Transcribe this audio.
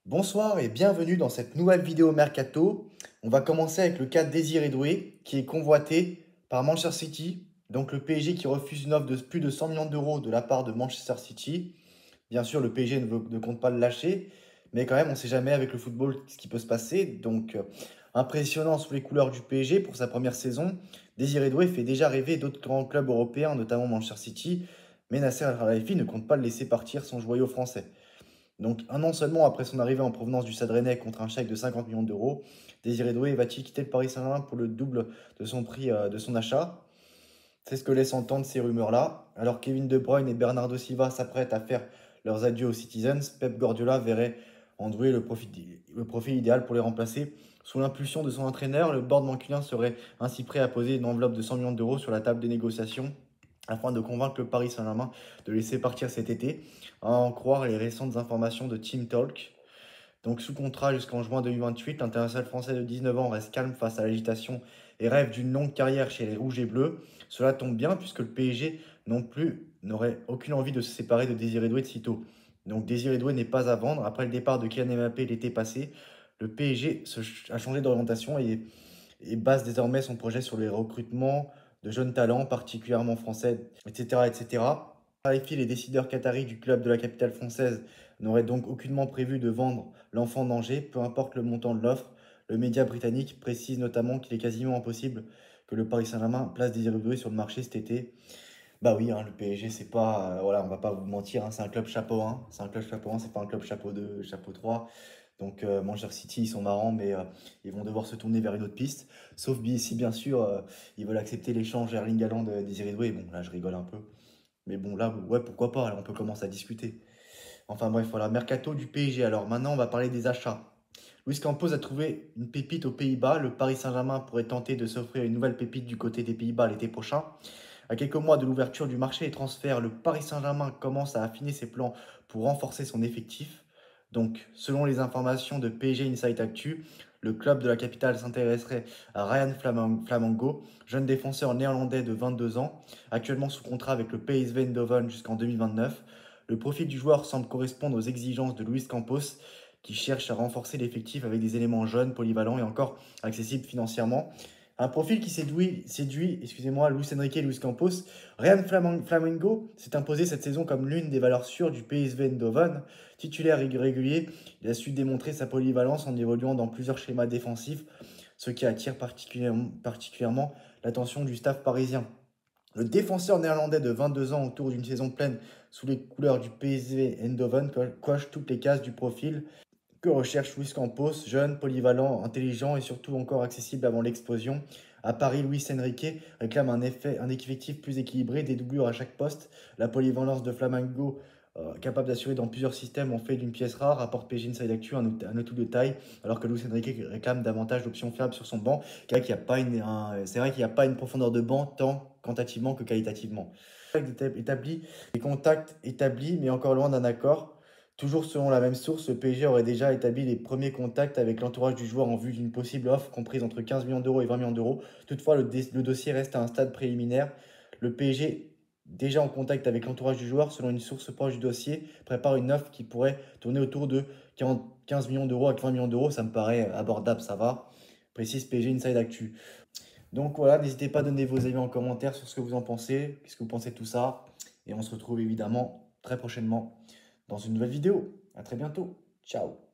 Bonsoir et bienvenue dans cette nouvelle vidéo Mercato. On va commencer avec le cas Désiré Doué qui est convoité par Manchester City. Donc le PSG qui refuse une offre de plus de 100 millions d'euros de la part de Manchester City. Bien sûr, le PSG ne compte pas le lâcher, mais quand même, on ne sait jamais avec le football ce qui peut se passer. Donc impressionnant sous les couleurs du PSG pour sa première saison. Désiré Doué fait déjà rêver d'autres grands clubs européens, notamment Manchester City. Mais Nasser Al-Khelaifi ne compte pas le laisser partir son joyau français. Donc, un an seulement après son arrivée en provenance du Stade Rennais contre un chèque de 50 millions d'euros, Désiré Doué va-t-il quitter le Paris Saint-Germain pour le double de son prix de son achat? C'est ce que laissent entendre ces rumeurs-là. Alors Kevin De Bruyne et Bernardo Silva s'apprêtent à faire leurs adieux aux Citizens, Pep Guardiola verrait en Doué le profil idéal pour les remplacer. Sous l'impulsion de son entraîneur, le board mancunien serait ainsi prêt à poser une enveloppe de 100 millions d'euros sur la table des négociations afin de convaincre le Paris Saint-Germain de laisser partir cet été, à en croire les récentes informations de Team Talk. Donc sous contrat jusqu'en juin 2028, l'international français de 19 ans reste calme face à l'agitation et rêve d'une longue carrière chez les Rouges et Bleus. Cela tombe bien puisque le PSG non plus n'aurait aucune envie de se séparer de Désiré Doué de sitôt. Donc Désiré Doué n'est pas à vendre. Après le départ de Kylian Mbappé l'été passé, le PSG a changé d'orientation et base désormais son projet sur les recrutements de jeunes talents, particulièrement français, etc. etc. Khalifi, les décideurs qataris du club de la capitale française n'auraient donc aucunement prévu de vendre l'enfant d'Angers, peu importe le montant de l'offre. Le média britannique précise notamment qu'il est quasiment impossible que le Paris Saint-Germain place Désiré Doué sur le marché cet été. Bah oui, hein, le PSG, c'est pas, voilà, on va pas vous mentir, hein, c'est un club chapeau 1, c'est un club chapeau 1, c'est pas un club chapeau 2, chapeau 3. Donc Manchester City, ils sont marrants, mais ils vont devoir se tourner vers une autre piste. Sauf si bien sûr, ils veulent accepter l'échange Erling Haaland de Désiré Doué. Bon, là, je rigole un peu. Mais bon, là, ouais, pourquoi pas, là, on peut commencer à discuter. Enfin bref, voilà, mercato du PSG. Alors maintenant, on va parler des achats. Luis Campos a trouvé une pépite aux Pays-Bas. Le Paris Saint-Germain pourrait tenter de s'offrir une nouvelle pépite du côté des Pays-Bas l'été prochain. À quelques mois de l'ouverture du marché des transferts, le Paris Saint-Germain commence à affiner ses plans pour renforcer son effectif. Donc, selon les informations de PSG Insight Actu, le club de la capitale s'intéresserait à Ryan Flamango, jeune défenseur néerlandais de 22 ans, actuellement sous contrat avec le PSV Eindhoven jusqu'en 2029. Le profil du joueur semble correspondre aux exigences de Luis Campos, qui cherche à renforcer l'effectif avec des éléments jeunes, polyvalents et encore accessibles financièrement. Un profil qui séduit excusez-moi, Luis Enrique et Luis Campos. Ryan Flamengo s'est imposé cette saison comme l'une des valeurs sûres du PSV Eindhoven. Titulaire régulier, il a su démontrer sa polyvalence en évoluant dans plusieurs schémas défensifs, ce qui attire particulièrement l'attention du staff parisien. Le défenseur néerlandais de 22 ans autour d'une saison pleine sous les couleurs du PSV Eindhoven coche toutes les cases du profil que recherche Luis Campos, jeune, polyvalent, intelligent et surtout encore accessible avant l'explosion. À Paris, Luis Enrique réclame un effectif plus équilibré, des doublures à chaque poste. La polyvalence de Flamengo, capable d'assurer dans plusieurs systèmes, en fait d'une pièce rare, rapporte PG Inside Actu un atout de taille, alors que Luis Enrique réclame davantage d'options fiables sur son banc. C'est vrai qu'il n'y a pas une profondeur de banc tant quantitativement que qualitativement. Les contacts établis, mais encore loin d'un accord. Toujours selon la même source, le PSG aurait déjà établi les premiers contacts avec l'entourage du joueur en vue d'une possible offre comprise entre 15 millions d'euros et 20 millions d'euros. Toutefois, le dossier reste à un stade préliminaire. Le PSG, déjà en contact avec l'entourage du joueur, selon une source proche du dossier, prépare une offre qui pourrait tourner autour de 15 millions d'euros à 20 millions d'euros. Ça me paraît abordable, ça va. Précise PSG Inside Actu. Donc voilà, n'hésitez pas à donner vos avis en commentaire sur ce que vous en pensez, qu'est-ce que vous pensez de tout ça. Et on se retrouve évidemment très prochainement dans une nouvelle vidéo. À très bientôt. Ciao.